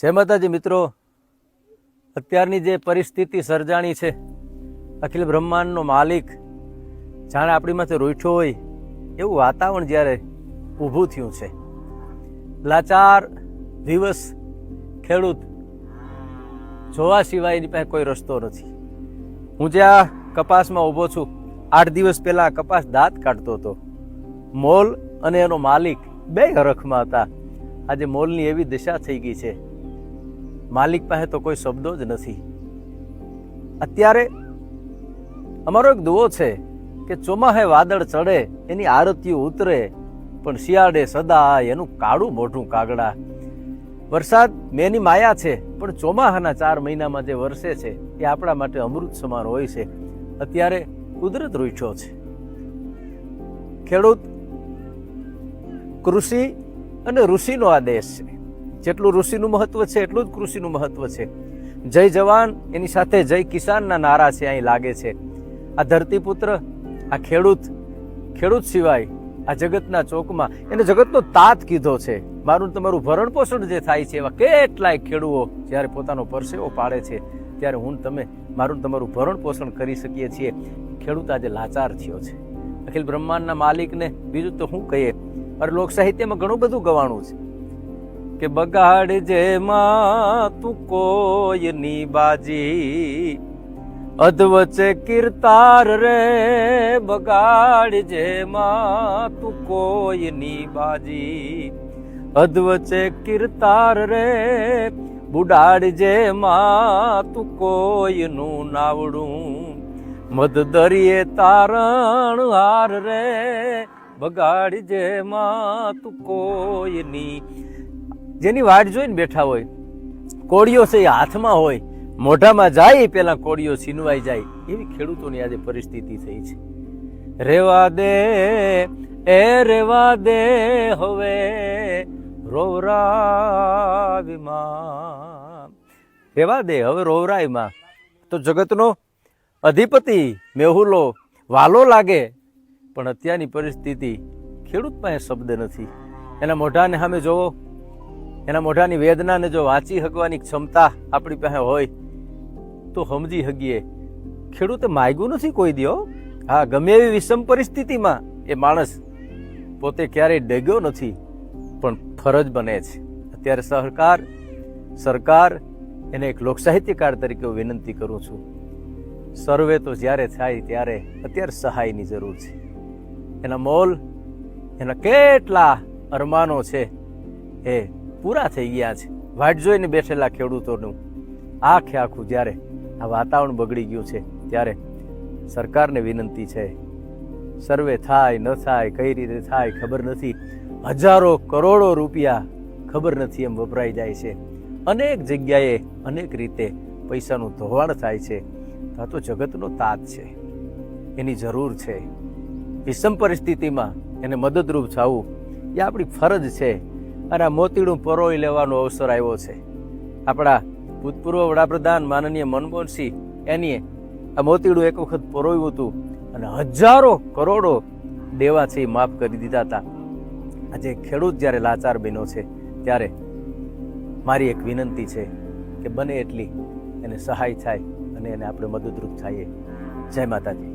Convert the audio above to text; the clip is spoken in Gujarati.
જય માતાજી મિત્રો, અત્યારની જે પરિસ્થિતિ સર્જાણી છે, અખિલ બ્રહ્માંડનો માલિક જાણે આપણી માથે રોઈઠો હોય એવું વાતાવરણ જ્યારે ઊભું થયું છે. લાચાર દિવસ ખેડૂત જોવા સિવાય એની પાસે કોઈ રસ્તો નથી. હું જ્યાં કપાસમાં ઊભો છું, 8 દિવસ પહેલા કપાસ દાંત કાઢતો હતો. મોલ અને એનો માલિક બે હરખમાં હતા. આજે મોલની એવી દશા થઈ ગઈ છે, માલિક પાસે તો કોઈ શબ્દો જ નથી. અત્યારે અમારો એક દુઓ છે કે ચોમાહે વાદળ ચડે એની આરતીઓ ઉતરે, પણ શિયાળે સદાય એનું કાળું મોઢું કાગડા. વરસાદ મેની માયા છે, પણ ચોમાહાના 4 મહિનામાં જે વરસે છે એ આપણા માટે અમૃત સમાન હોય છે. અત્યારે કુદરત રૂઠ્યો છે. ખેડૂત કૃષિ અને ઋષિનો આ દેશ છે. જેટલું ઋષિનું મહત્વ છે એટલું જ કૃષિનું મહત્વ છે. જય જવાન એની સાથે જય કિસાનના નારા છે અહીં લાગે છે. આ ધરતીપુત્ર, આ ખેડૂત સિવાય આ જગતના ચોકમાં એને જગતનો તાત કીધો છે. મારું તમારું ભરણ પોષણ જે થાય છે એવા કેટલાય ખેડૂતો જ્યારે પોતાનો પરસેવો પાડે છે ત્યારે હું તમે મારું તમારું ભરણ પોષણ કરી શકીએ છીએ. ખેડૂત આજે લાચાર થયો છે. અખિલ બ્રહ્માંડના માલિકને બીજું તો શું કહીએ. મારે લોક સાહિત્યમાં ઘણું બધું ગવાણું છે કે બગાડજે માં તું કોઈની બાજી, અધવચે કીર્તાર રે બગાડજે માં તું કોઈની બાજી, અધવચે કીર્તાર રે બુડાડજે માં તું કોઈનું નાવડું, મધ દરિયે તારણ હાર રે બગાડજે માં તું કોઈની. જેની વાટ જોઈને બેઠા હોય, કોળીઓ છે એ હાથમાં હોય, મોઢામાં જાય પેલા કોળીઓ છીનવાઈ જાય, એવી ખેડૂતોની આજે પરિસ્થિતિ થઈ છે. રેવા દે રેવા દે હવે રોવરાવીમાં, રેવા દે હવે રોવરાવીમાં. તો જગતનો અધિપતિ મેહુલો વાલો લાગે, પણ અત્યારની પરિસ્થિતિ ખેડૂત પાસે શબ્દ નથી. એના મોઢાને સામે જોવો, એના મોઢાની વેદનાને જો વાંચી શકવાની ક્ષમતા આપણી પાસે હોય તો સમજી શકીએ. ખેડૂતે માગ્યું નથી કોઈ દિયો. હા, ગમે એવી વિષમ પરિસ્થિતિમાં એ માણસ પોતે ક્યારેય ડગ્યો નથી, પણ ફરજ બને છે. અત્યારે સરકાર એને એક લોકસાહિત્યકાર તરીકે હું વિનંતી કરું છું, સર્વે તો જ્યારે થાય ત્યારે અત્યારે સહાયની જરૂર છે. એના મોલ, એના કેટલા અરમાનો છે એ પૂરા થઈ ગયા છે. વાટ જોઈને બેઠેલા ખેડૂતોનું આખું જ્યારે આ વાતાવરણ બગડી ગયું છે ત્યારે સરકારને વિનંતી છે, સર્વે થાય ન થાય, કઈ રીતે થાય ખબર નથી. હજારો કરોડો રૂપિયા ખબર નથી એમ વપરાઈ જાય છે. અનેક જગ્યાએ અનેક રીતે પૈસાનું ધોવાણ થાય છે. આ તો જગતનો તાત છે, એની જરૂર છે. વિષમ પરિસ્થિતિમાં એને મદદરૂપ થવું એ આપણી ફરજ છે. અને આ મોતીડું પરોઈ લેવાનો અવસર આવ્યો છે. આપણા ભૂતપૂર્વ વડાપ્રધાન માનનીય મનમોહનસિંહ એની આ મોતીડું એક વખત પરોવ્યું હતું અને હજારો કરોડો દેવા છે એ માફ કરી દીધા હતા. આજે ખેડૂત જ્યારે લાચાર બન્યો છે ત્યારે મારી એક વિનંતી છે કે બને એટલી એને સહાય થાય અને એને આપણે મદદરૂપ થઈએ. જય માતાજી.